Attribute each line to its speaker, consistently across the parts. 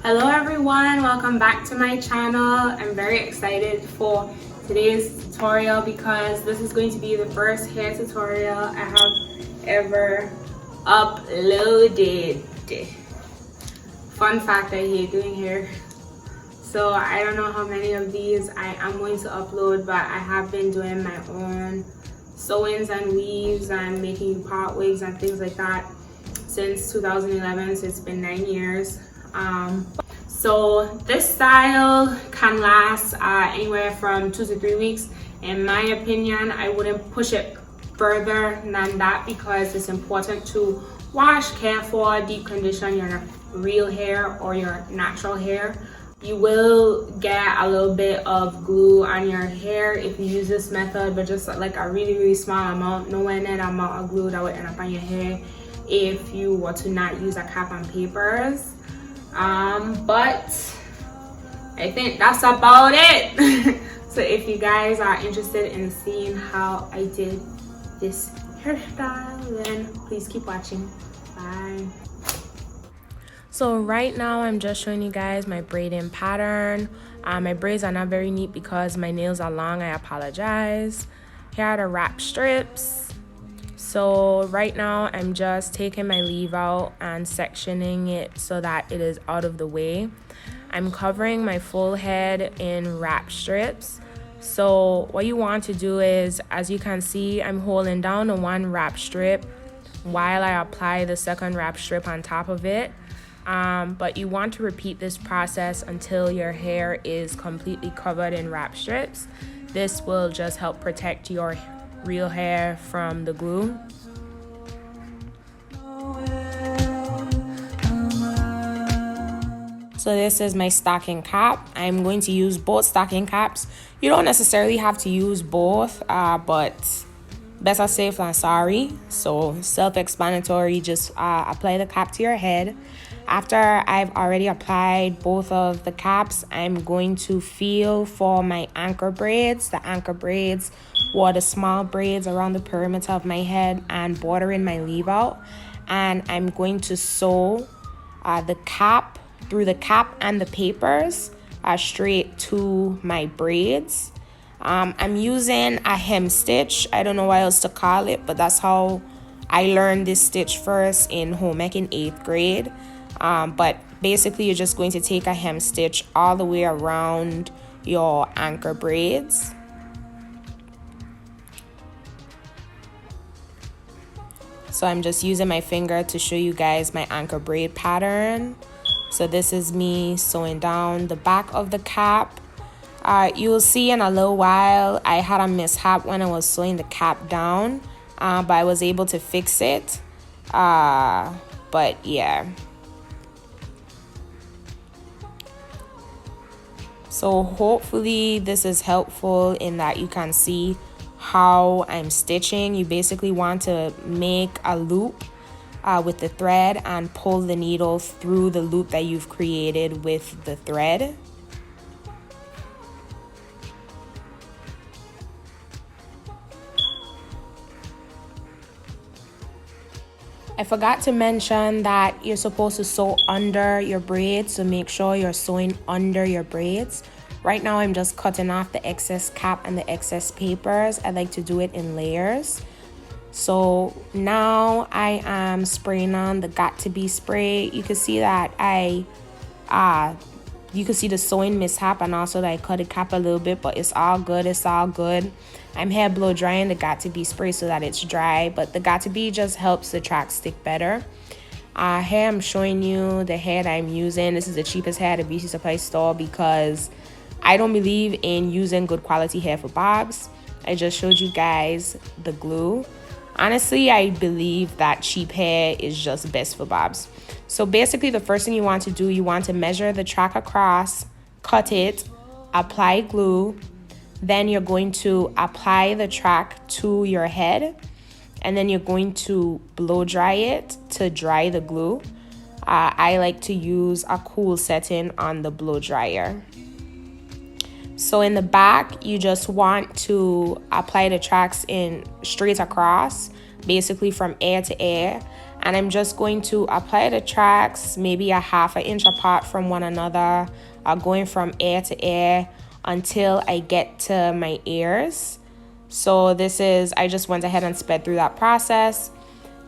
Speaker 1: Hello everyone, welcome back to my channel. I'm very excited for today's tutorial because this is going to be the first hair tutorial I have ever uploaded. Fun fact, I hate doing hair. So I don't know how many of these I am going to upload, but I have been doing my own sew-ins and weaves and making part wigs and things like that since 2011, so it's been 9 years. So this style can last anywhere from 2 to 3 weeks. In my opinion, I wouldn't push it further than that because it's important to wash, care for, deep condition your real hair or your natural hair. You will get a little bit of glue on your hair if you use this method, but just like a really small amount, nowhere near the amount of glue that would end up on your hair if you were to not use a cap and papers. But I think that's about it. So if you guys are interested in seeing how I did this hairstyle, then please keep watching. Bye.
Speaker 2: So right now I'm just showing you guys my braiding pattern. My braids are not very neat because my nails are long. I apologize. Here are the wrap strips. So right now I'm just taking my leave out and sectioning it so that it is out of the way. I'm covering my full head in wrap strips. So what you want to do is, as you can see, I'm holding down the one wrap strip while I apply the second wrap strip on top of it. But you want to repeat this process until your hair is completely covered in wrap strips. This will just help protect your real hair from the glue. So this is my stocking cap. I'm going to use both stocking caps. You don't necessarily have to use both, but better safe than sorry. So self-explanatory, just apply the cap to your head. After I've already applied both of the caps, I'm going to feel for my anchor braids. The anchor braids were the small braids around the perimeter of my head and bordering my leave out. And I'm going to sew the cap through the cap and the papers straight to my braids. I'm using a hem stitch. I don't know what else to call it, but that's how I learned this stitch first in home ec in 8th grade. But basically you're just going to take a hem stitch all the way around your anchor braids. So I'm just using my finger to show you guys my anchor braid pattern. So this is me sewing down the back of the cap. You will see in a little while I had a mishap when I was sewing the cap down, but I was able to fix it. But yeah. So hopefully this is helpful in that you can see how I'm stitching. You basically want to make a loop with the thread and pull the needle through the loop that you've created with the thread. I forgot to mention that you're supposed to sew under your braids, so make sure you're sewing under your braids. Right now I'm just cutting off the excess cap and the excess papers. I like to do it in layers. So now I am spraying on the Got To Be spray. You can see that you can see the sewing mishap and also that I cut the cap a little bit, but it's all good. It's all good. I'm hair blow drying the Got To Be spray so that it's dry, but the Got To Be just helps the track stick better. Here I'm showing you the hair that I'm using. This is the cheapest hair at the beauty supply store because I don't believe in using good quality hair for bobs. I just showed you guys the glue. Honestly, I believe that cheap hair is just best for bobs. So basically the first thing you want to do, you want to measure the track across, cut it, apply glue. Then you're going to apply the track to your head. And then you're going to blow dry it to dry the glue. I like to use a cool setting on the blow dryer. So in the back, you just want to apply the tracks in straight across, basically from ear to ear. And I'm just going to apply the tracks maybe a 1/2 inch apart from one another, going from ear to ear until I get to my ears. So I just went ahead and sped through that process.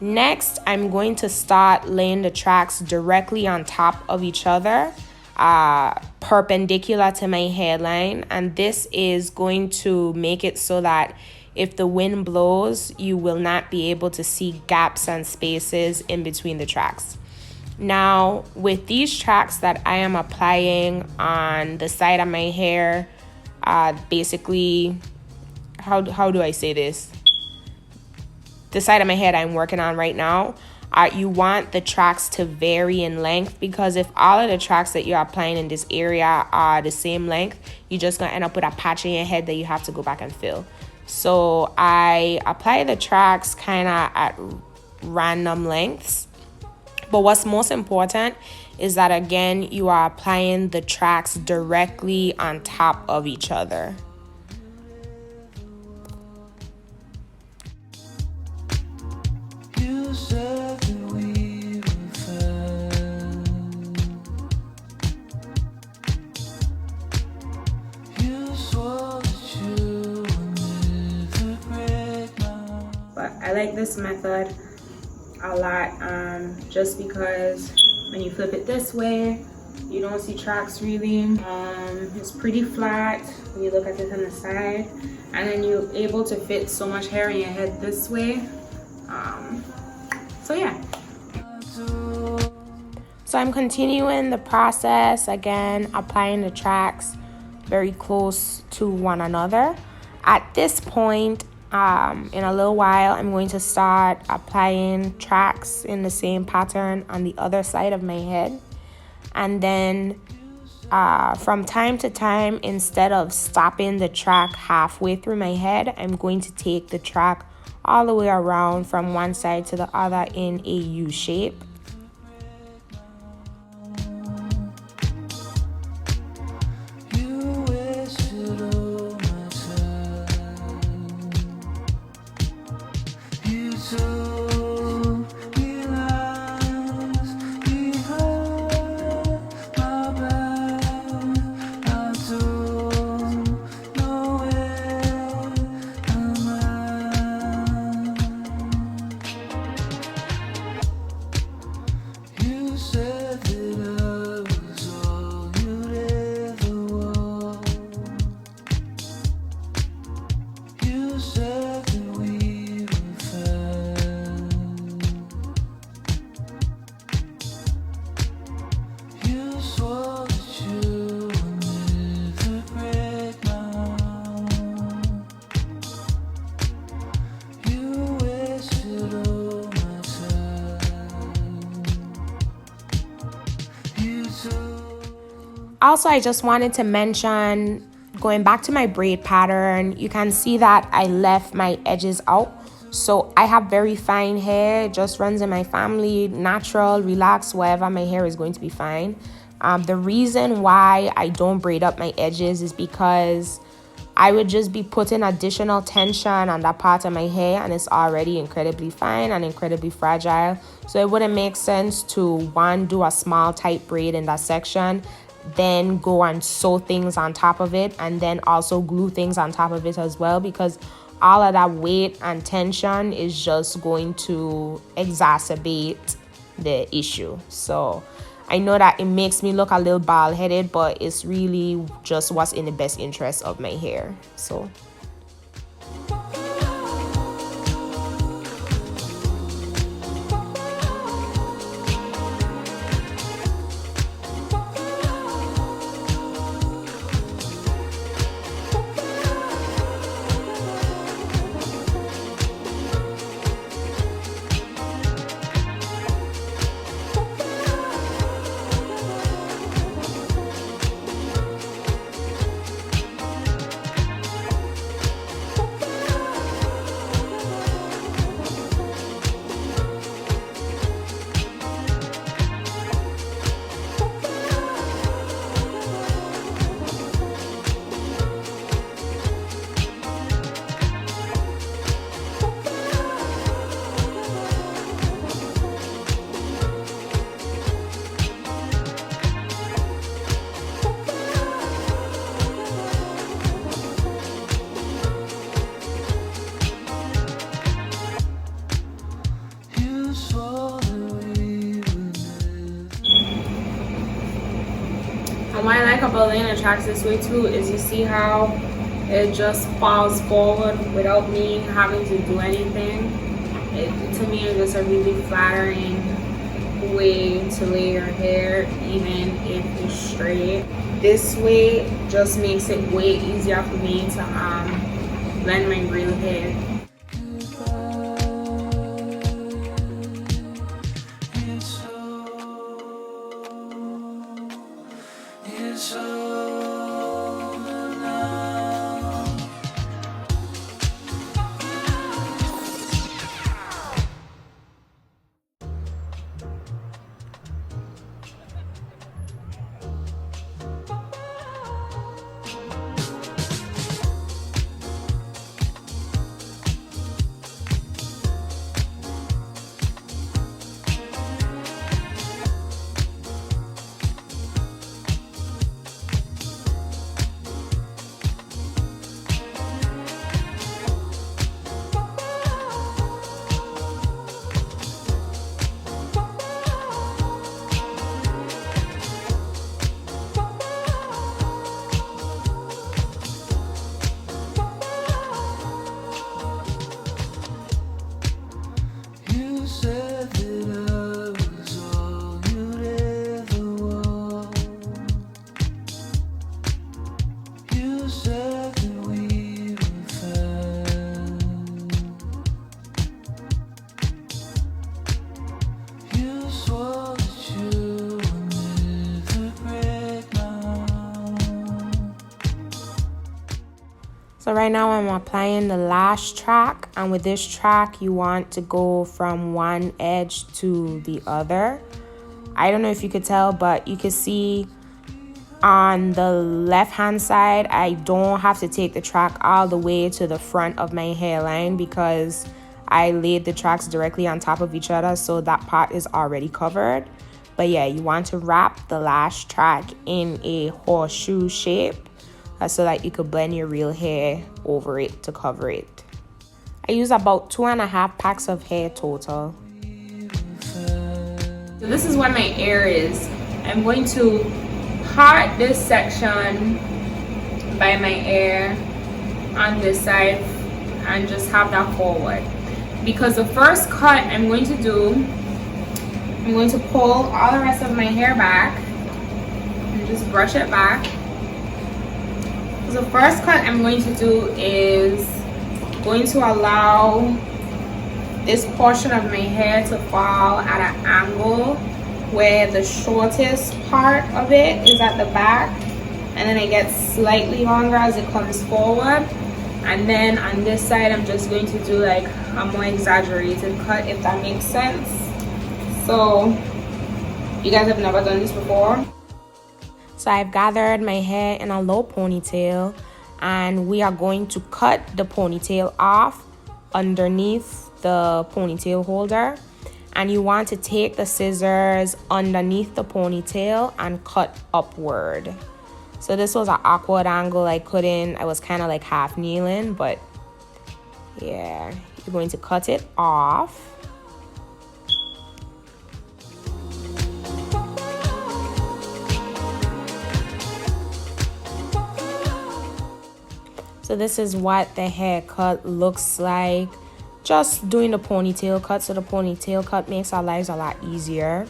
Speaker 2: Next, I'm going to start laying the tracks directly on top of each other, perpendicular to my hairline. And this is going to make it so that if the wind blows, you will not be able to see gaps and spaces in between the tracks. Now, with these tracks that I am applying on the side of my hair, basically, how do I say this? The side of my head I'm working on right now, you want the tracks to vary in length, because if all of the tracks that you're applying in this area are the same length, you're just going to end up with a patch in your head that you have to go back and fill. So I apply the tracks kind of at random lengths. But what's most important is that, again, you are applying the tracks directly on top of each other.
Speaker 1: I like this method a lot, just because when you flip it this way, you don't see tracks really. It's pretty flat when you look at it on the side, and then you're able to fit so much hair in your head this way. So yeah.
Speaker 2: So I'm continuing the process, again, applying the tracks very close to one another. At this point, in a little while, I'm going to start applying tracks in the same pattern on the other side of my head. And then from time to time, instead of stopping the track halfway through my head, I'm going to take the track all the way around from one side to the other in a U shape. Also, I just wanted to mention, going back to my braid pattern, you can see that I left my edges out. So I have very fine hair, it just runs in my family, natural, relaxed, wherever my hair is going to be fine. The reason why I don't braid up my edges is because I would just be putting additional tension on that part of my hair, and it's already incredibly fine and incredibly fragile. So it wouldn't make sense to, one, do a small tight braid in that section, then go and sew things on top of it, and then also glue things on top of it as well, because all of that weight and tension is just going to exacerbate the issue. So I know that it makes me look a little bald-headed, but it's really just what's in the best interest of my hair. So
Speaker 1: like about laying the tracks this way too is you see how it just falls forward without me having to do anything. To me, it's just a really flattering way to lay your hair, even if it's straight. This way just makes it way easier for me to blend my real hair.
Speaker 2: So right now I'm applying the lash track, and with this track you want to go from one edge to the other. I don't know if you could tell, but you can see on the left hand side I don't have to take the track all the way to the front of my hairline because I laid the tracks directly on top of each other, so that part is already covered. But yeah, you want to wrap the lash track in a horseshoe shape so that you could blend your real hair over it to cover it. I use about 2.5 packs of hair total.
Speaker 1: So this is where my ear is. I'm going to part this section by my ear on this side and just have that forward. Because the first cut I'm going to do, I'm going to pull all the rest of my hair back and just brush it back. The first cut I'm going to do is going to allow this portion of my hair to fall at an angle where the shortest part of it is at the back, and then it gets slightly longer as it comes forward. And then on this side I'm just going to do like a more exaggerated cut, if that makes sense. So you guys have never done this before.
Speaker 2: So I've gathered my hair in a low ponytail, and we are going to cut the ponytail off underneath the ponytail holder. And you want to take the scissors underneath the ponytail and cut upward. So this was an awkward angle. I was kind of like half kneeling, but yeah, you're going to cut it off. So this is what the haircut looks like. Just doing the ponytail cut. So the ponytail cut makes our lives a lot easier.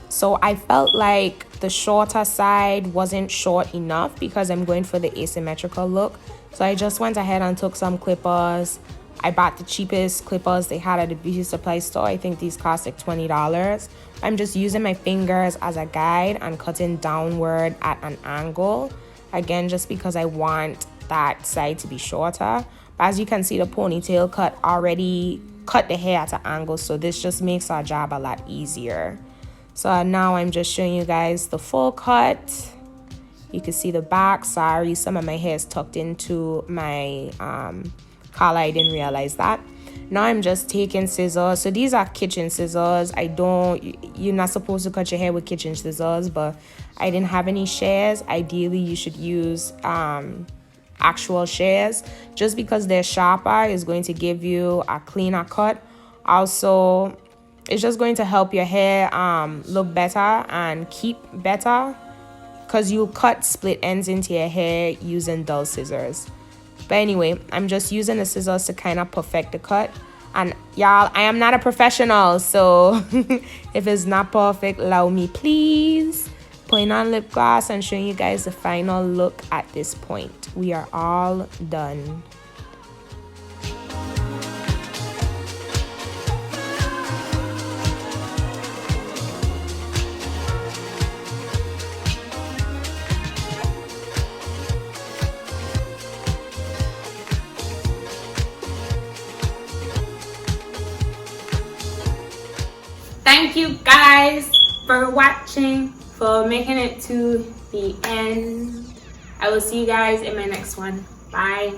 Speaker 2: So I felt like the shorter side wasn't short enough because I'm going for the asymmetrical look. So I just went ahead and took some clippers. I bought the cheapest clippers they had at the beauty supply store. I think these cost like $20. I'm just using my fingers as a guide and cutting downward at an angle. Again, just because I want that side to be shorter. But as you can see, the ponytail cut already cut the hair at an angle, so this just makes our job a lot easier. So now I'm just showing you guys the full cut. You can see the back. Sorry, some of my hair is tucked into my collar. I didn't realize that. Now I'm just taking scissors. So these are kitchen scissors. You're not supposed to cut your hair with kitchen scissors, but I didn't have any shears. Ideally you should use actual shears, just because they're sharper is going to give you a cleaner cut. Also, it's just going to help your hair look better and keep better, because you cut split ends into your hair using dull scissors. But anyway, I'm just using the scissors to kind of perfect the cut. And y'all, I am not a professional, so if it's not perfect, allow me please. Putting on lip gloss and showing you guys the final look at this point. We are all done.
Speaker 1: Thank you guys for watching, for making it to the end. I will see you guys in my next one. Bye.